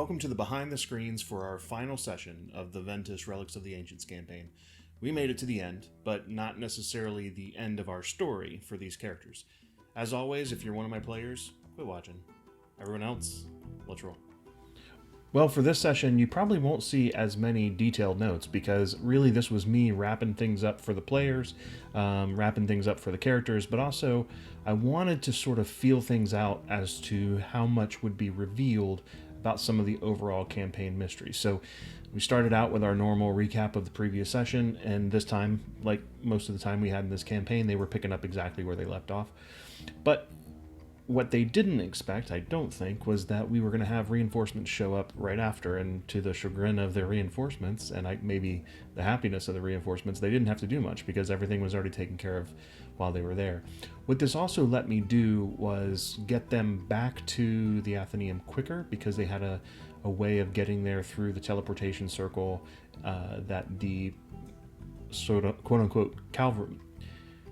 welcome to the behind the screens for our final session of the Ventus Relics of the Ancients campaign. We made it to the end, but not necessarily the end of our story for these characters. As always, if you're one of my players, quit watching. Everyone else, let's roll. Well, for this session, you probably won't see as many detailed notes because really this was me wrapping things up for the players, wrapping things up for the characters, but also I wanted to sort of feel things out as to how much would be revealed about some of the overall campaign mysteries. So we started out with our normal recap of the previous session, and this time, like most of the time we had in this campaign, they were picking up exactly where they left off. But what they didn't expect, I don't think, was that we were going to have reinforcements show up right after, and to the chagrin of their reinforcements, and maybe the happiness of the reinforcements, they didn't have to do much because everything was already taken care of while they were there. What this also let me do was get them back to the Athenaeum quicker because they had a way of getting there through the teleportation circle that the sort of quote-unquote cavalry,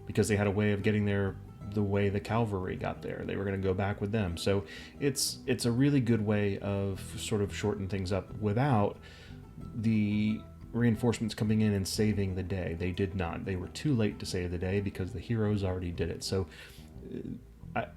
because they had a way of getting there the way the cavalry got there. They were going to go back with them. So it's a really good way of sort of shorten things up without the reinforcements coming in and saving the day. They did not. They were too late to save the day because the heroes already did it. So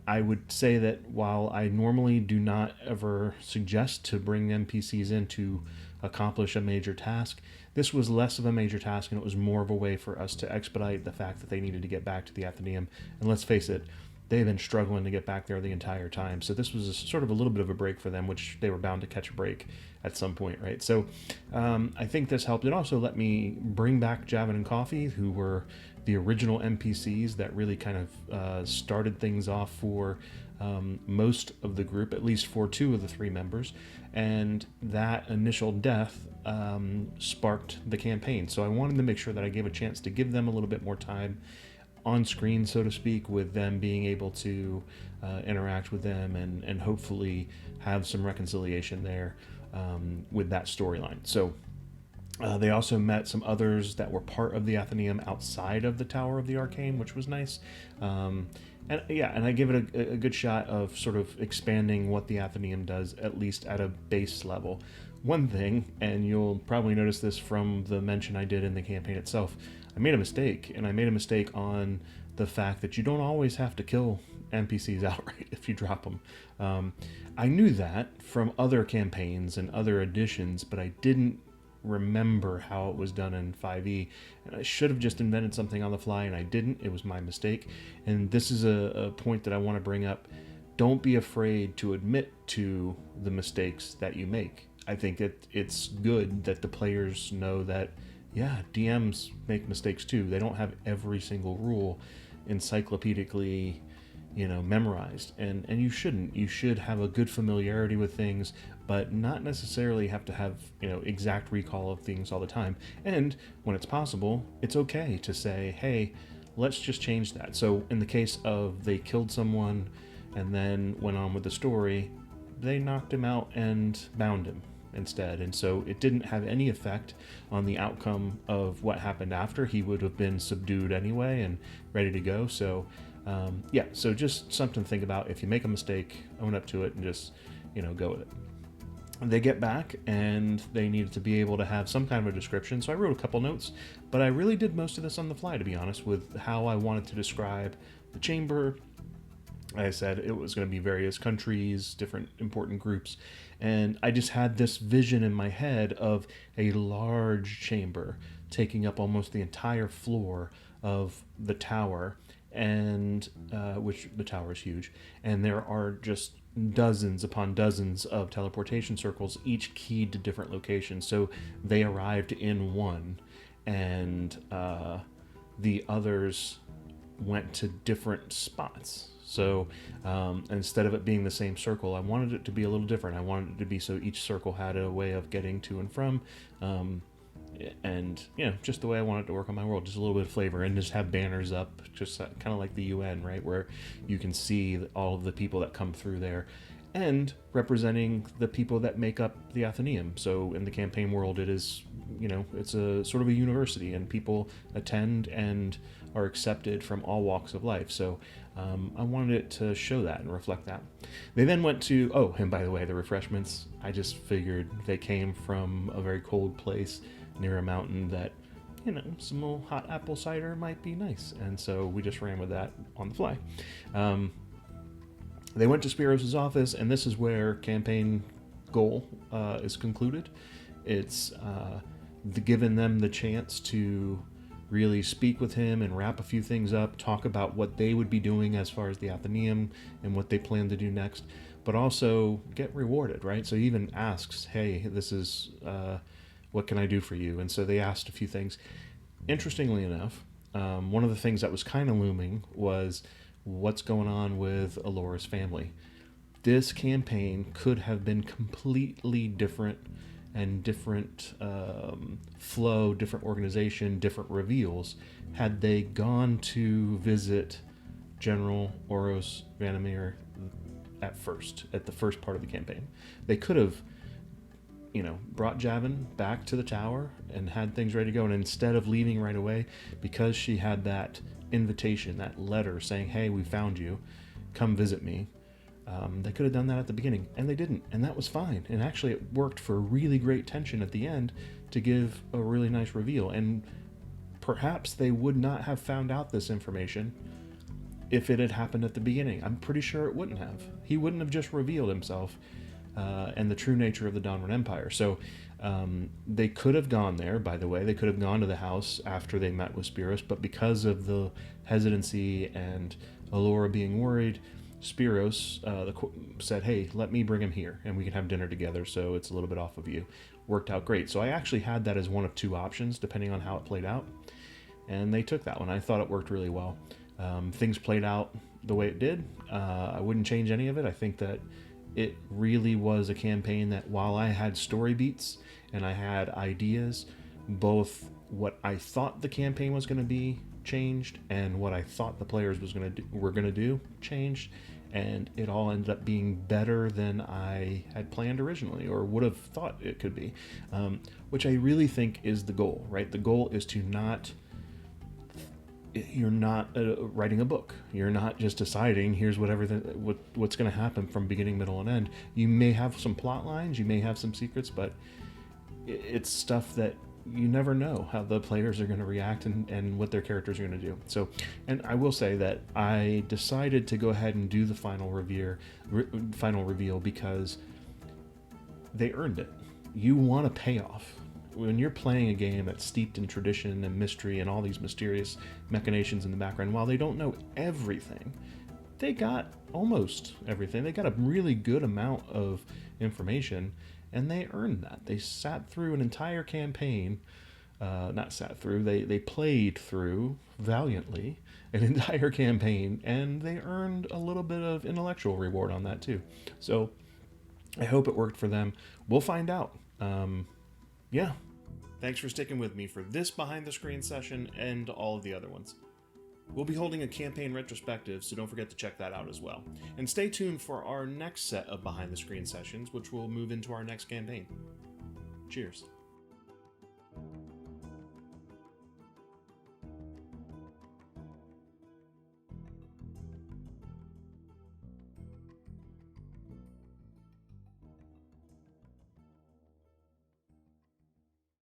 I would say that while I normally do not ever suggest to bring NPCs in to accomplish a major task, this was less of a major task, and it was more of a way for us to expedite the fact that they needed to get back to the Athenaeum. And let's face it, they've been struggling to get back there the entire time. So this was sort of a little bit of a break for them, which they were bound to catch a break at some point, right? So I think this helped. It also let me bring back Javin and Coffee, who were the original NPCs that really kind of started things off for most of the group, at least for two of the three members. And that initial death sparked the campaign. So I wanted to make sure that I gave a chance to give them a little bit more time on screen, so to speak, with them being able to interact with them and hopefully have some reconciliation there with that storyline. So they also met some others that were part of the Athenaeum outside of the Tower of the Arcane, which was nice. And I give it a good shot of sort of expanding what the Athenaeum does, at least at a base level. One thing, and you'll probably notice this from the mention I did in the campaign itself, I made a mistake, and I made a mistake on the fact that you don't always have to kill NPCs outright if you drop them. I knew that from other campaigns and other editions, but I didn't remember how it was done in 5e, and I should have just invented something on the fly, and I didn't. It was my mistake, and this is a point that I want to bring up. Don't be afraid to admit to the mistakes that you make. I think it's good that the players know that, yeah, DMs make mistakes too. They don't have every single rule encyclopedically memorized, and you shouldn't. You should have a good familiarity with things, but not necessarily have to have exact recall of things all the time. And when it's possible, it's okay to say, hey, let's just change that. So in the case of they killed someone and then went on with the story, they knocked him out and bound him instead, and so it didn't have any effect on the outcome of what happened after. He would have been subdued anyway and ready to go. So so just something to think about. If you make a mistake, own up to it and just go with it. They get back and they needed to be able to have some kind of a description, so I wrote a couple notes, but I really did most of this on the fly, to be honest, with how I wanted to describe the chamber. Like I said, it was going to be various countries, different important groups, and I just had this vision in my head of a large chamber taking up almost the entire floor of the tower, and which the tower is huge, and there are just dozens upon dozens of teleportation circles, each keyed to different locations. So they arrived in one, and the others went to different spots. So instead of it being the same circle, I wanted it to be a little different. I wanted it to be so each circle had a way of getting to and from, and just the way I wanted to work on my world, just a little bit of flavor, and just have banners up, just kind of like the UN, right, where you can see all of the people that come through there, and representing the people that make up the Athenaeum. So in the campaign world, it is, it's a sort of a university, and people attend and are accepted from all walks of life. So I wanted it to show that and reflect that. They then went to, oh, and by the way, the refreshments, I just figured they came from a very cold place near a mountain that, some little hot apple cider might be nice. And so we just ran with that on the fly. They went to Spiros' office, and this is where campaign goal is concluded. It's given them the chance to really speak with him and wrap a few things up, talk about what they would be doing as far as the Athenaeum and what they plan to do next, but also get rewarded, right? So he even asks, hey, this is, what can I do for you? And so they asked a few things. Interestingly enough, one of the things that was kind of looming was what's going on with Alora's family. This campaign could have been completely different and different flow, different organization, different reveals had they gone to visit General Oros Vanamir at the first part of the campaign. They could have, brought Javin back to the tower and had things ready to go. And instead of leaving right away, because she had that invitation, that letter saying, hey, we found you, come visit me, they could have done that at the beginning, and they didn't, and that was fine. And actually it worked for really great tension at the end to give a really nice reveal. And perhaps they would not have found out this information if it had happened at the beginning. I'm pretty sure it wouldn't have. He wouldn't have just revealed himself and the true nature of the Donran Empire. So they could have gone there, by the way. They could have gone to the house after they met with Spiros, but because of the hesitancy and Alora being worried, Spiros said, hey, let me bring him here and we can have dinner together, so it's a little bit off of you. Worked out great. So I actually had that as one of two options depending on how it played out, and they took that one. I thought it worked really well. Things played out the way it did. I wouldn't change any of it. I think that it really was a campaign that, while I had story beats and I had ideas, both what I thought the campaign was going to be changed and what I thought the players were going to do changed, and it all ended up being better than I had planned originally or would have thought it could be, which I really think is the goal, right? The goal is to you're not writing a book. You're not just deciding here's what's going to happen from beginning, middle, and end. You may have some plot lines, you may have some secrets, but it's stuff that you never know how the players are going to react and what their characters are going to do. So, and I will say that I decided to go ahead and do the final reveal because they earned it. You want a payoff. When you're playing a game that's steeped in tradition and mystery and all these mysterious machinations in the background, while they don't know everything, they got almost everything. They got a really good amount of information, and they earned that. They sat through an entire campaign. They played through valiantly an entire campaign, and they earned a little bit of intellectual reward on that too. So I hope it worked for them. We'll find out. Yeah. Thanks for sticking with me for this behind the screen session and all of the other ones. We'll be holding a campaign retrospective, so don't forget to check that out as well. And stay tuned for our next set of behind the screen sessions, which will move into our next campaign. Cheers.